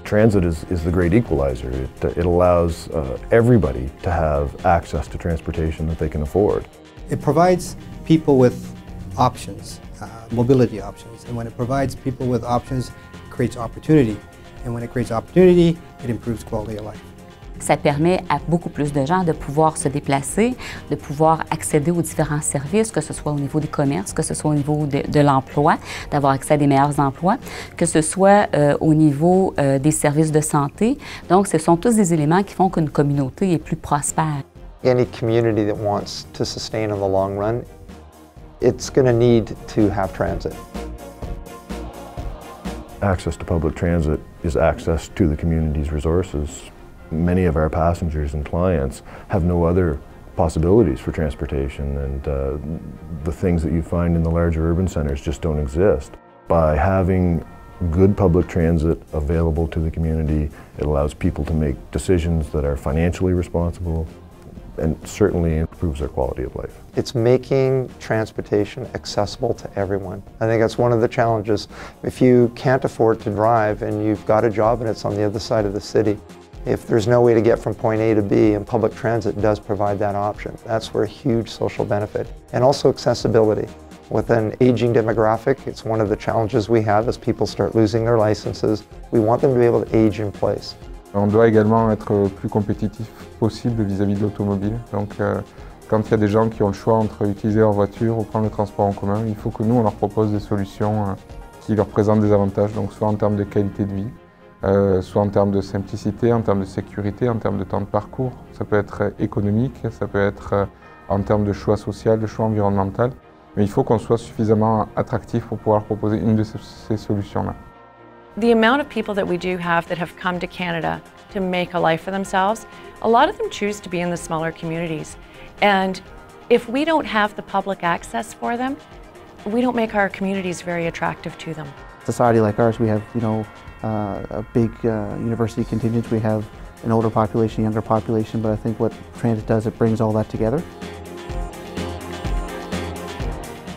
Transit is the great equalizer. It allows everybody to have access to transportation that they can afford. It provides people with options, mobility options, and when it provides people with options, it creates opportunity. And when it creates opportunity, it improves quality of life. Ça permet à beaucoup plus de gens de pouvoir se déplacer, de pouvoir accéder aux différents services, que ce soit au niveau des commerces, que ce soit au niveau de l'emploi, d'avoir accès à des meilleurs emplois, que ce soit au niveau des services de santé. Donc, ce sont tous des éléments qui font qu'une communauté est plus prospère. Any community that wants to sustain in the long run, it's going to need to have transit. Access to public transit is access to the community's resources. Many of our passengers and clients have no other possibilities for transportation, and the things that you find in the larger urban centers just don't exist. By having good public transit available to the community, it allows people to make decisions that are financially responsible and certainly improves their quality of life. It's making transportation accessible to everyone. I think that's one of the challenges. If you can't afford to drive and you've got a job and it's on the other side of the city, if there's no way to get from point A to B, and public transit does provide that option, that's where a huge social benefit. And also accessibility. With an aging demographic, it's one of the challenges we have as people start losing their licenses. We want them to be able to age in place. On doit également être plus compétitif possible vis-à-vis de l'automobile. Donc quand il y a des gens qui ont le choix entre utiliser leur voiture ou prendre le transport en commun, il faut que nous on leur propose des solutions qui leur présentent des avantages, donc soit en termes de qualité de vie, soit en termes de simplicité, en termes de sécurité, en termes de temps de parcours. Ça peut être économique, ça peut être en termes de choix social, de choix environnemental. Mais il faut qu'on soit suffisamment attractif pour pouvoir proposer une de ces solutions-là. The amount of people that we do have that have come to Canada to make a life for themselves, a lot of them choose to be in the smaller communities. And if we don't have the public access for them, we don't make our communities very attractive to them. Society like ours, we have, a big university contingent. We have an older population, younger population, but I think what transit does, it brings all that together.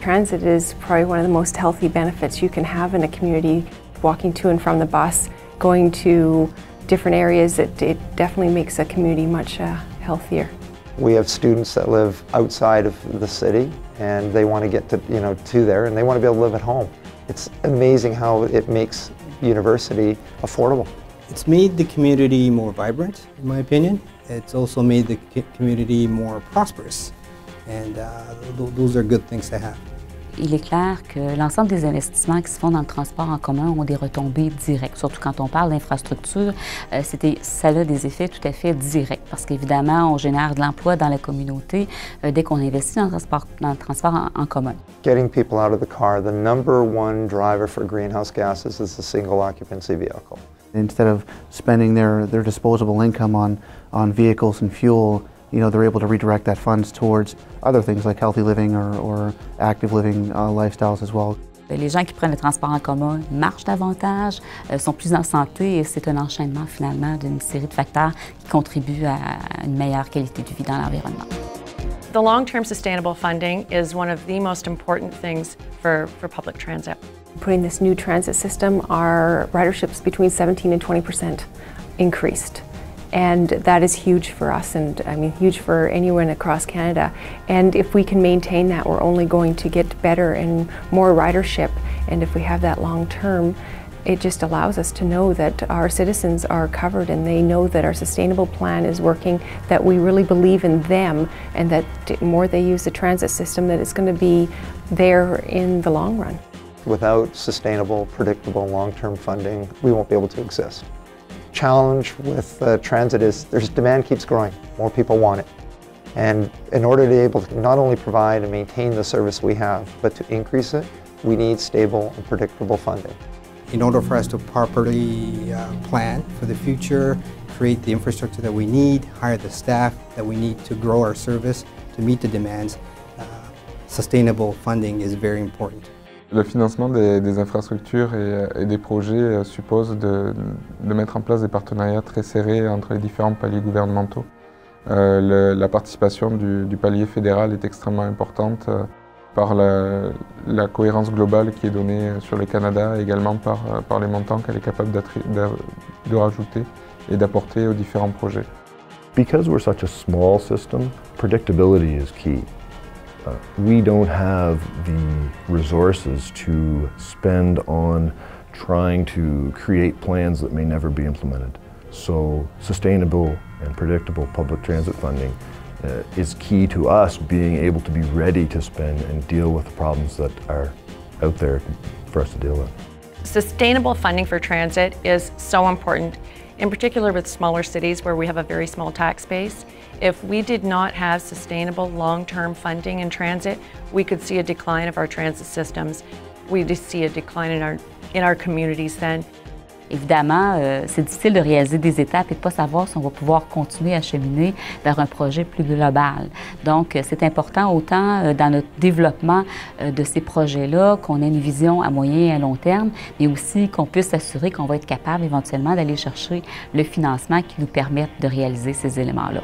Transit is probably one of the most healthy benefits you can have in a community. Walking to and from the bus, going to different areas, it definitely makes a community much healthier. We have students that live outside of the city and they want to get to there, and they want to be able to live at home. It's amazing how it makes university affordable. It's made the community more vibrant, in my opinion. It's also made the community more prosperous, and those are good things to have. Il est clair que l'ensemble des investissements qui se font dans le transport en commun ont des retombées directes. Surtout quand on parle d'infrastructure, ça a des effets tout à fait directs parce qu'évidemment, on génère de l'emploi dans la communauté dès qu'on investit dans le transport en commun. Getting people out of the car, the number one driver for greenhouse gases is the single occupancy vehicle. Instead of spending their disposable income on vehicles and fuel, they're able to redirect that funds towards other things like healthy living or active living lifestyles as well. Les gens qui prennent le transport en commun marchent davantage, sont plus en santé et c'est un enchaînement finalement d'une série de facteurs qui contribuent à une meilleure qualité de vie dans l'environnement. The long-term sustainable funding is one of the most important things for public transit. Putting this new transit system, our ridership's between 17% and 20% increased. And that is huge for us, and I mean huge for anyone across Canada. And if we can maintain that, we're only going to get better and more ridership. And if we have that long term, it just allows us to know that our citizens are covered and they know that our sustainable plan is working, that we really believe in them, and that the more they use the transit system, that it's going to be there in the long run. Without sustainable, predictable, long-term funding, we won't be able to exist. Challenge with transit is demand keeps growing. More people want it. And in order to be able to not only provide and maintain the service we have, but to increase it, we need stable and predictable funding. in order for us to properly plan for the future, create the infrastructure that we need, hire the staff that we need to grow our service, to meet the demands, sustainable funding is very important. Le financement des infrastructures et des projets suppose de mettre en place des partenariats très serrés entre les différents paliers gouvernementaux. La participation du palier fédéral est extrêmement importante par la cohérence globale qui est donnée sur le Canada, également par les montants qu'elle est capable de rajouter et d'apporter aux différents projets. Because we're such a small system, predictability is key. We don't have the resources to spend on trying to create plans that may never be implemented. So sustainable and predictable public transit funding is key to us being able to be ready to spend and deal with the problems that are out there for us to deal with. Sustainable funding for transit is so important, in particular with smaller cities where we have a very small tax base. If we did not have sustainable long-term funding in transit, we could see a decline of our transit systems. We'd see a decline in our communities then. Évidemment, c'est difficile de réaliser des étapes et de ne pas savoir si on va pouvoir continuer à cheminer vers un projet plus global. Donc, c'est important autant dans notre développement de ces projets-là, qu'on ait une vision à moyen et à long terme, mais aussi qu'on puisse s'assurer qu'on va être capable éventuellement d'aller chercher le financement qui nous permette de réaliser ces éléments-là.